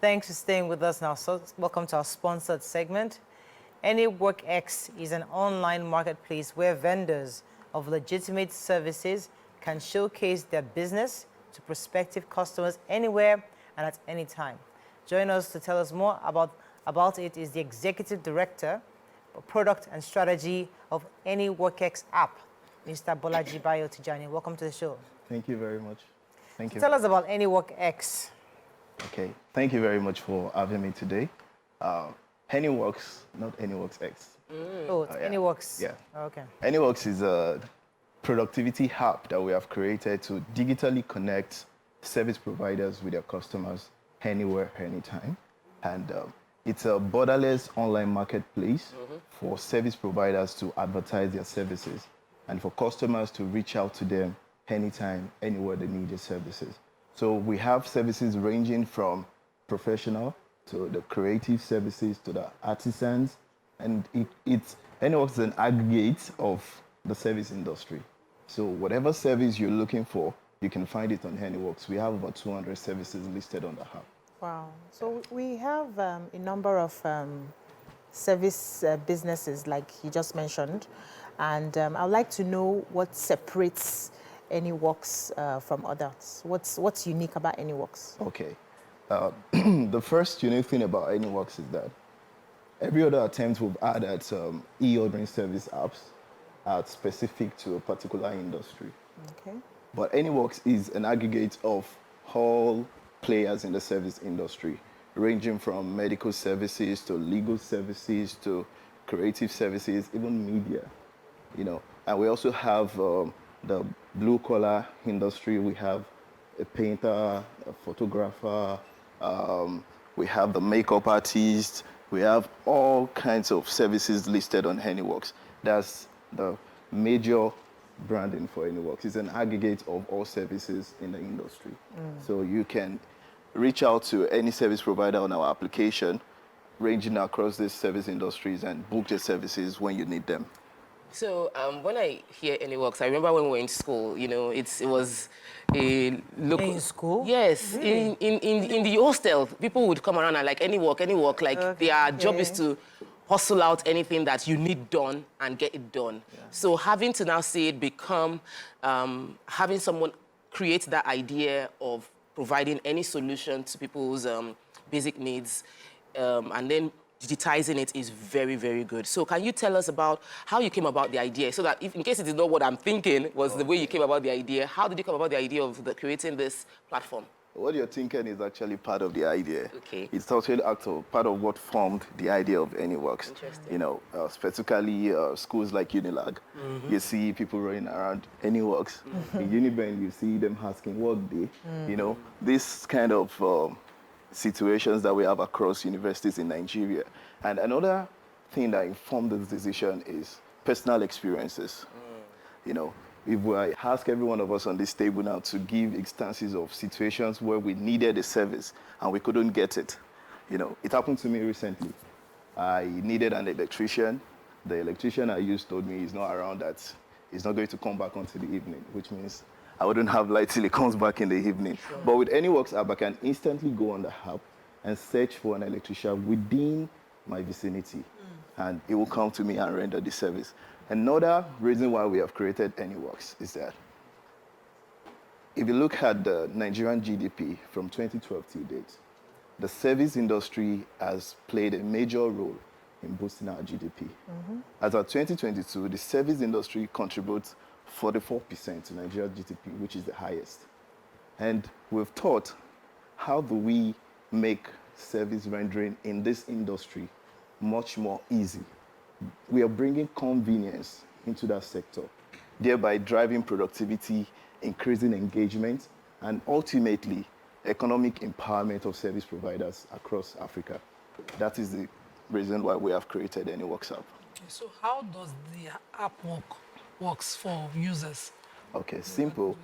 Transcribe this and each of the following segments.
Thanks for staying with us now. So, welcome to our sponsored segment. Anyworkx is an online marketplace where vendors of legitimate services can showcase their business to prospective customers anywhere and at any time. Join us to tell us more about it is the Executive Director of Product and Strategy of Anyworkx app, Mr. Bolaji Bayo Tijani. Welcome to the show. Thank you very much. Thank you. Tell us about Anyworkx. Okay, thank you very much for having me today. Anyworks, not Anyworkx. Oh, it's yeah. Anyworks. Yeah. Okay. Anyworks is a productivity hub that we have created to digitally connect service providers with their customers anywhere, anytime. And it's a borderless online marketplace for service providers to advertise their services and for customers to reach out to them anytime, anywhere they need their services. So we have services ranging from professional to the creative services to the artisans, and Anyworks is an aggregate of the service industry. So whatever service you're looking for, you can find it on Anyworks. We have over 200 services listed on the hub. Wow. So we have a number of service businesses, like you just mentioned, and I'd like to know what separates Anyworks from others. What's unique about Anyworks? Okay. The first unique thing about Anyworks is that every other attempt we've had at e-ordering service apps are specific to a particular industry. Okay. But Anyworks is an aggregate of all players in the service industry, ranging from medical services to legal services to creative services, even media, you know. And we also have the blue-collar industry. We have a painter, a photographer, we have the makeup artist. We have all kinds of services listed on Anyworks. That's the major branding for Anyworks. It's an aggregate of all services in the industry. So you can reach out to any service provider on our application, ranging across these service industries, and book the services when you need them. So when I hear Anyworks, I remember when we were in school, you know, it was a local... In school? Yes, really? in the hostel, people would come around and like, Anywork, like Okay. their job is to hustle out anything that you need done and get it done. Yeah. So having to now see it become, having someone create that idea of providing any solution to people's basic needs, and then digitizing it is very, very good. So can you tell us about how you came about the idea, so that if, in case it is not what I'm thinking, was the way you came about the idea, how did you come about the idea of creating this platform? What you're thinking is actually part of the idea. Okay. It's actually part of what formed the idea of Anyworks. Interesting. You know, specifically schools like Unilag. You see people running around Anyworks. In Uniben, you see them asking Workday. You know, this kind of situations that we have across universities in Nigeria. And another thing that informed this decision is personal experiences. You know, if I ask every one of us on this table now to give instances of situations where we needed a service and we couldn't get it. You know, it happened to me recently. I needed an electrician. The electrician I used told me he's not around, that he's not going to come back until the evening, which means I wouldn't have light till he comes back in the evening. Sure. But with Anyworks app, I can instantly go on the app and search for an electrician within my vicinity. And it will come to me and render the service. Another reason why we have created Anyworks is that if you look at the Nigerian GDP from 2012 till date, the service industry has played a major role in boosting our GDP. As of 2022, the service industry contributes 44% to Nigeria's GDP, which is the highest. And we've thought, how do we make service rendering in this industry much more easy? We are bringing convenience into that sector, thereby driving productivity, increasing engagement, and ultimately economic empowerment of service providers across Africa. That is the reason why we have created Anyworks app. Okay, so how does the app works for users? Okay, simple.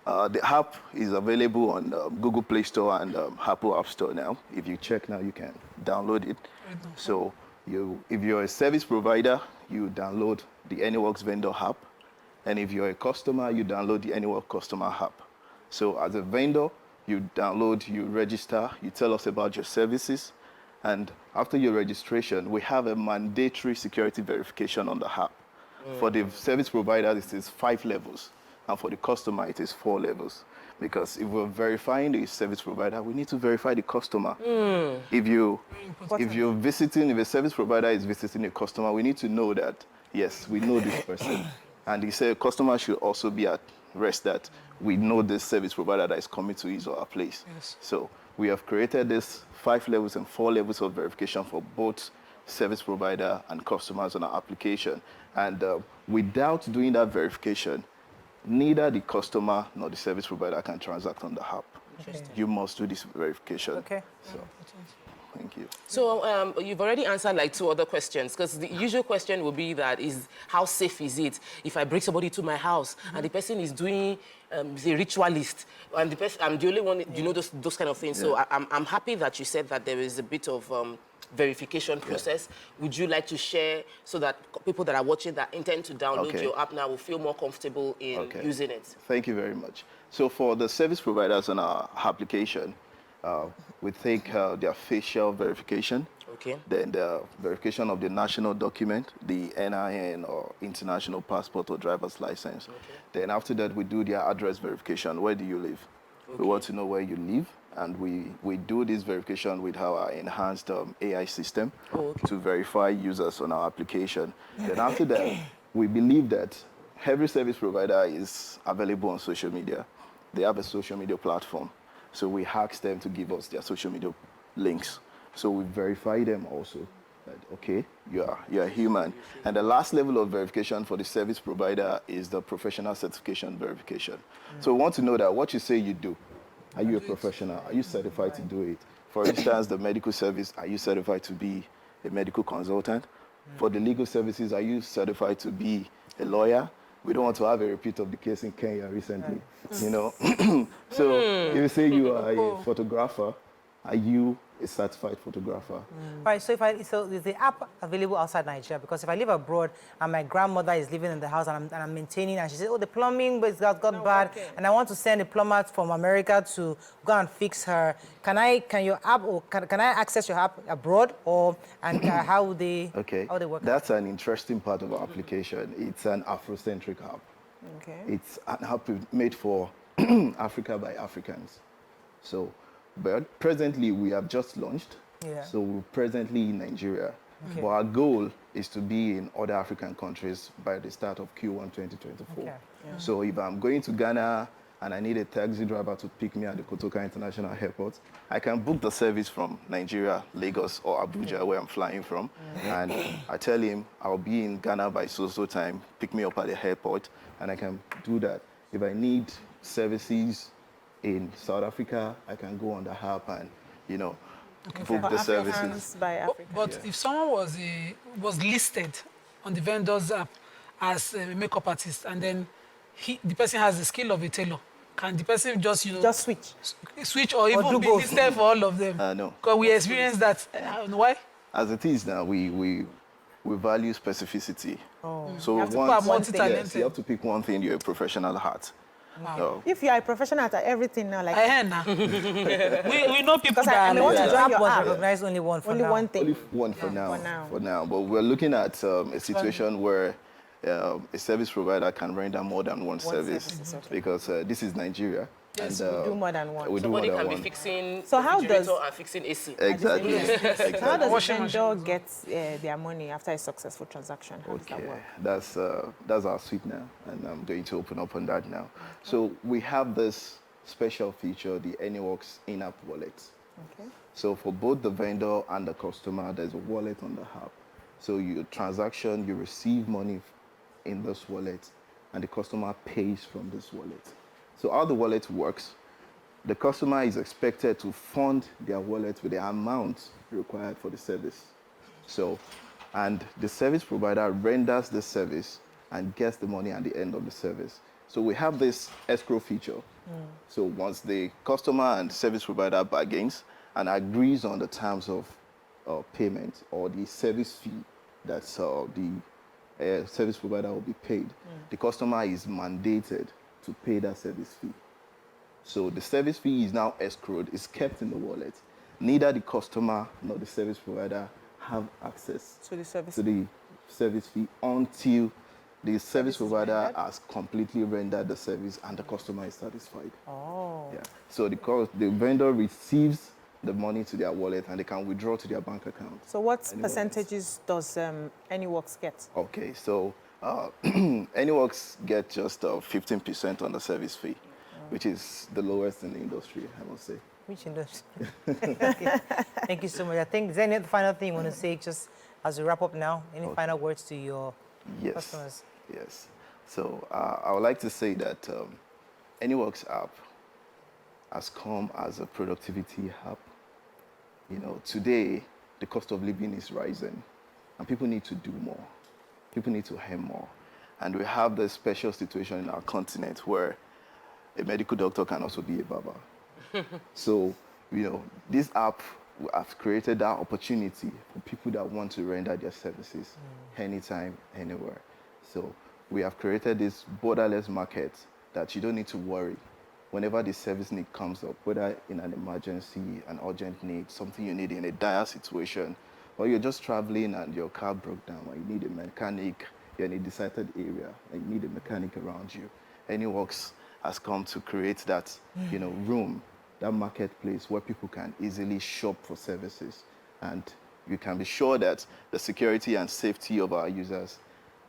The app is available on Google Play Store and Apple App Store now. If you check now, you can download it. So if you're a service provider, you download the Anyworks vendor app. And if you're a customer, you download the Anyworks customer app. So as a vendor, You download, you register, you tell us about your services, and after your registration, we have a mandatory security verification on the app. For the service provider, this is 5 levels, and for the customer, it is 4 levels. Because if we're verifying the service provider, we need to verify the customer. If you're visiting, if a service provider is visiting a customer, we need to know that, yes, we know this person. And the customer should also be at rest that we know this service provider that is coming to his or her place. Yes. So we have created this 5 levels and 4 levels of verification for both service provider and customers on our application. And without doing that verification, neither the customer nor the service provider can transact on the app. You must do this verification. Okay. So, thank you. So you've already answered like 2 other questions, because the usual question will be that is, how safe is it if I bring somebody to my house and the person is doing the ritualist, and the person, I'm the only one, you know, those kind of things. So I'm happy that you said that there is a bit of verification process. Would you like to share so that people that are watching that intend to download your app now will feel more comfortable in using it? Thank you very much. So for the service providers on our application, we take their facial verification, then the verification of the national document, the NIN or international passport or driver's license. Then after that, we do their address verification. Where do you live? We want to know where you live, and we do this verification with our enhanced AI system to verify users on our application. Then after that, we believe that every service provider is available on social media. They have a social media platform. So we ask them to give us their social media links. So we verify them also that, okay, you're human. And the last level of verification for the service provider is the professional certification verification. So we want to know that what you say you do, are you a professional? Are you certified to do it? For instance, the medical service, are you certified to be a medical consultant? For the legal services, are you certified to be a lawyer? We don't want to have a repeat of the case in Kenya recently, you know. So if you say you are a photographer, are you a certified photographer? Right, so so is the app available outside Nigeria? Because if I live abroad and my grandmother is living in the house and I'm maintaining, and she says, oh, the plumbing got bad, and I want to send a plumber from America to go and fix her, can your app, or can I access your app abroad, or how would they work? That's an interesting part of our application. It's an Afrocentric app. It's an app made for Africa by Africans. So, but presently we have just launched. So we're presently in Nigeria. But our goal is to be in other African countries by the start of Q1 2024. So if I'm going to Ghana and I need a taxi driver to pick me at the Kotoka International Airport, I can book the service from Nigeria, Lagos, or Abuja, where I'm flying from. And I tell him I'll be in Ghana by so time, pick me up at the airport, and I can do that. If I need services in South Africa, I can go on the app and, you know, book the services. But if someone was listed on the vendor's app as a makeup artist, and then the person has the skill of a tailor, can the person just, you know, just switch or even be listed for all of them? No. Because we experienced that. Why? As it is now, we value specificity. So multi-talented. You have to pick one thing you're a professional at. If you are a professional at everything now, like we know people that I want to join your app. Recognize only one for now. One thing. Only one for now. But we're looking at a situation where a service provider can render more than one service because this is Nigeria. Yes, and, we do more than one. Somebody can be fixing and fixing AC. Exactly. So how does the vendor get their money after a successful transaction? How does that work? That's our suite now, and I'm going to open up on that now. So we have this special feature, the Anyworks in-app wallet. So for both the vendor and the customer, there's a wallet on the app. So your transaction, you receive money in this wallet, and the customer pays from this wallet. So how the wallet works, the customer is expected to fund their wallet with the amount required for the service. So, and the service provider renders the service and gets the money at the end of the service. So we have this escrow feature. So once the customer and service provider bargains and agrees on the terms of payment or the service fee that the service provider will be paid, the customer is mandated to pay that service fee. So the service fee is now escrowed, it's kept in the wallet. Neither the customer nor the service provider have access To the service. to the service fee until the service is provider rendered? has completely rendered the service and the customer is satisfied. Oh. Yeah. So the vendor receives the money to their wallet and they can withdraw to their bank account. So what Anyworks. percentages does Anyworks get? Okay, so Anyworks get just 15% on the service fee, which is the lowest in the industry, I must say. Which industry? Okay. Thank you so much. I think, is there any final thing you want to say just as we wrap up now? Any final words to your customers? Yes. So I would like to say that Anyworks app has come as a productivity hub. You know, today the cost of living is rising, and people need to do more. People need to earn more, and we have this special situation in our continent where a medical doctor can also be a barber. So, you know, this app has created that opportunity for people that want to render their services anytime, anywhere. So we have created this borderless market that you don't need to worry. Whenever the service need comes up, whether in an emergency, an urgent need, something you need in a dire situation, or you're just traveling and your car broke down and you need a mechanic, you're in a deserted area and you need a mechanic around you. Anyworks has come to create that, you know, room, that marketplace where people can easily shop for services. And you can be sure that the security and safety of our users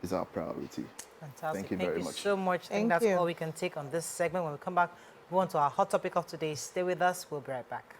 is our priority. Fantastic. Thank you very much. Thank you so much. I think Thank that's you. all we can take on this segment. When we come back, we want to our hot topic of today. Stay with us. We'll be right back.